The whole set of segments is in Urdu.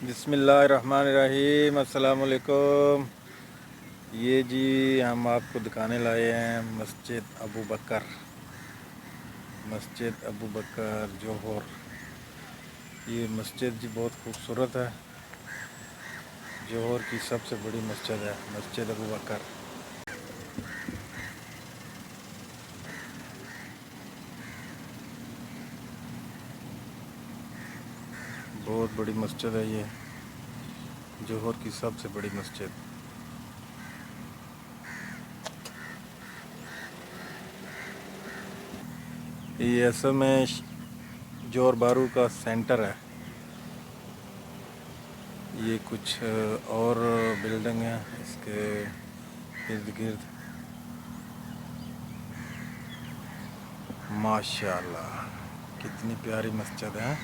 بسم اللہ الرحمن الرحیم، السلام علیکم۔ یہ جی ہم آپ کو دکھانے لائے ہیں مسجد ابو بکر جوہر۔ یہ مسجد جی بہت خوبصورت ہے، جوہر کی سب سے بڑی مسجد ہے مسجد ابو بکر۔ بہت بڑی مسجد ہے یہ، جوہر کی سب سے بڑی مسجد۔ یہ اصل میں جوہر بارو کا سینٹر ہے۔ یہ کچھ اور بلڈنگ ہیں اس کے ارد گرد۔ ماشاءاللہ کتنی پیاری مسجد ہے۔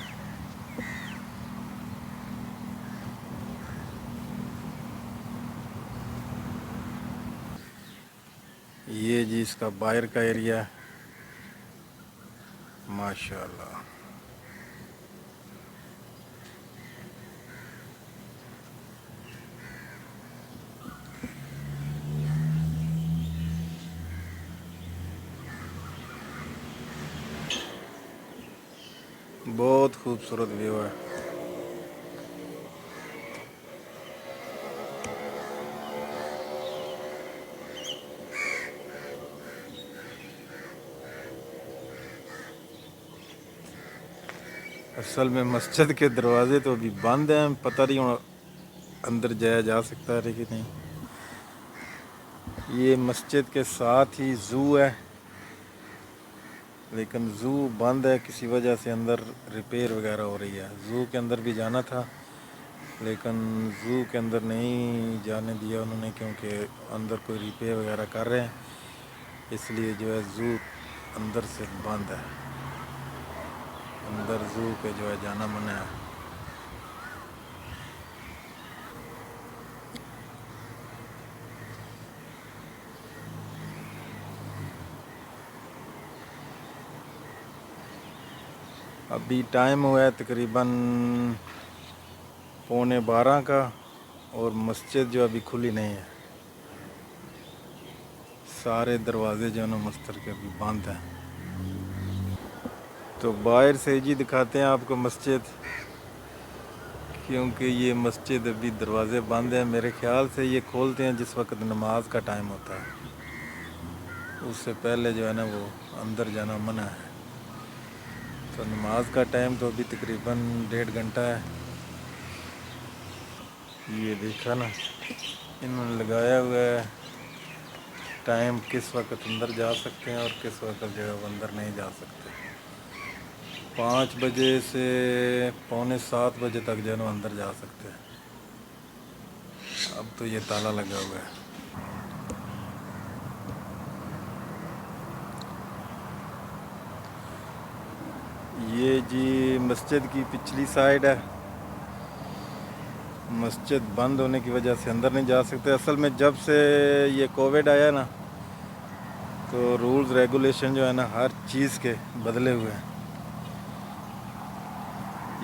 یہ جی اس کا باہر کا ایریا ہے، ماشاءاللہ۔ بہت خوبصورت ویو ہے۔ اصل میں مسجد کے دروازے تو ابھی بند ہیں، پتہ نہیں اندر جایا جا سکتا ہے کہ نہیں۔ یہ مسجد کے ساتھ ہی زو ہے، لیکن زو بند ہے کسی وجہ سے، اندر ریپیئر وغیرہ ہو رہی ہے۔ زو کے اندر بھی جانا تھا لیکن زو کے اندر نہیں جانے دیا انہوں نے، کیونکہ اندر کوئی ریپیئر وغیرہ کر رہے ہیں، اس لیے جو ہے زو اندر سے بند ہے۔ اندر زو پہ جو ہے جانا منع ہے۔ ابھی ٹائم ہوا ہے تقریباً 11:15 کا، اور مسجد جو ابھی کھلی نہیں ہے، سارے دروازے جو ہے نا مسجد کے ابھی بند ہیں۔ تو باہر سے جی دکھاتے ہیں آپ کو مسجد، کیونکہ یہ مسجد ابھی دروازے بند ہیں۔ میرے خیال سے یہ کھولتے ہیں جس وقت نماز کا ٹائم ہوتا ہے، اس سے پہلے جو ہے نا وہ اندر جانا منع ہے۔ تو نماز کا ٹائم تو ابھی تقریباً 1.5 گھنٹہ ہے۔ یہ دیکھا نا انہوں نے لگایا ہوا ہے ٹائم، کس وقت اندر جا سکتے ہیں اور کس وقت جو ہے وہ اندر نہیں جا سکتے۔ 5 بجے سے 6:45 بجے تک جو ہے نا اندر جا سکتے ہیں۔ اب تو یہ تالا لگا ہوا ہے۔ یہ جی مسجد کی پچھلی سائیڈ ہے، مسجد بند ہونے کی وجہ سے اندر نہیں جا سکتے۔ اصل میں جب سے یہ کووڈ آیا نا، تو رولز ریگولیشن جو ہے نا ہر چیز کے بدلے ہوئے ہیں۔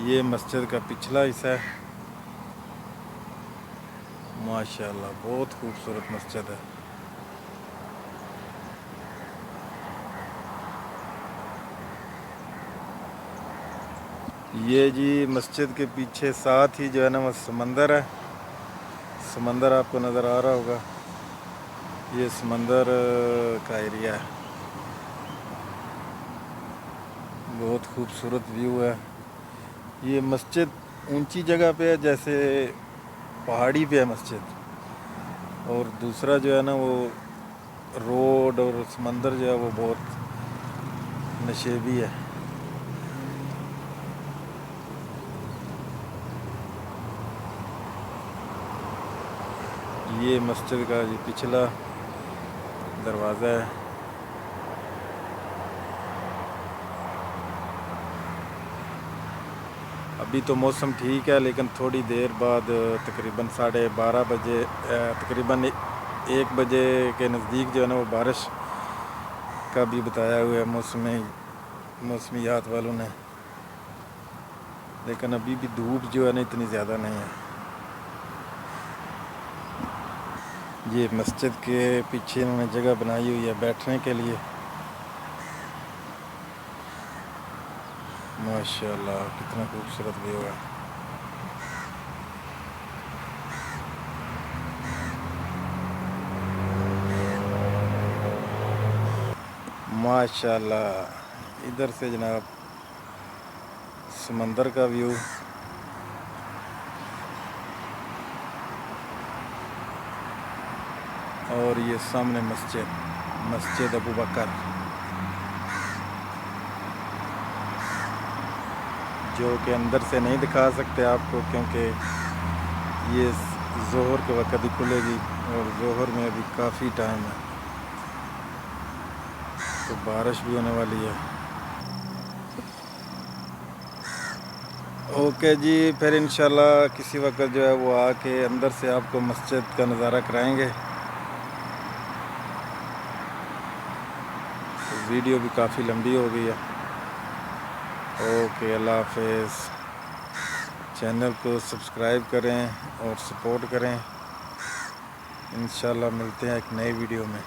یہ مسجد کا پچھلا حصہ ہے، ماشاءاللہ بہت خوبصورت مسجد ہے۔ یہ جی مسجد کے پیچھے ساتھ ہی جو ہے نا وہ سمندر ہے، سمندر آپ کو نظر آ رہا ہوگا، یہ سمندر کا ایریا ہے۔ بہت خوبصورت ویو ہے۔ یہ مسجد اونچی جگہ پہ ہے، جیسے پہاڑی پہ ہے مسجد، اور دوسرا جو ہے نا وہ روڈ اور سمندر جو ہے وہ بہت نشیبی ہے۔ یہ مسجد کا یہ پچھلا دروازہ ہے۔ ابھی تو موسم ٹھیک ہے، لیکن تھوڑی دیر بعد تقریباً 12:30 بجے، تقریباً 1 بجے کے نزدیک جو ہے نا وہ بارش کا بھی بتایا ہوا ہے موسمیات والوں نے۔ لیکن ابھی بھی دھوپ جو ہے نا اتنی زیادہ نہیں ہے. یہ مسجد کے پیچھے انہوں نے جگہ بنائی ہوئی ہے بیٹھنے کے لیے. ماشاءاللہ کتنا خوبصورت ویو ہے. ماشاءاللہ ادھر سے جناب سمندر کا ویو. اور یہ سامنے مسجد ابو بکر جو کہ اندر سے نہیں دکھا سکتے آپ کو کیونکہ یہ ظہر کے وقت ہی کھلے گی اور ظہر میں ابھی کافی ٹائم ہے تو بارش بھی ہونے والی ہے. اوکے جی پھر انشاءاللہ کسی وقت جو ہے وہ آ کے اندر سے آپ کو مسجد کا نظارہ کرائیں گے. ویڈیو بھی کافی لمبی ہو گئی ہے. اوکے اللہ حافظ. چینل کو سبسکرائب کریں اور سپورٹ کریں. انشاءاللہ ملتے ہیں ایک نئے ویڈیو میں.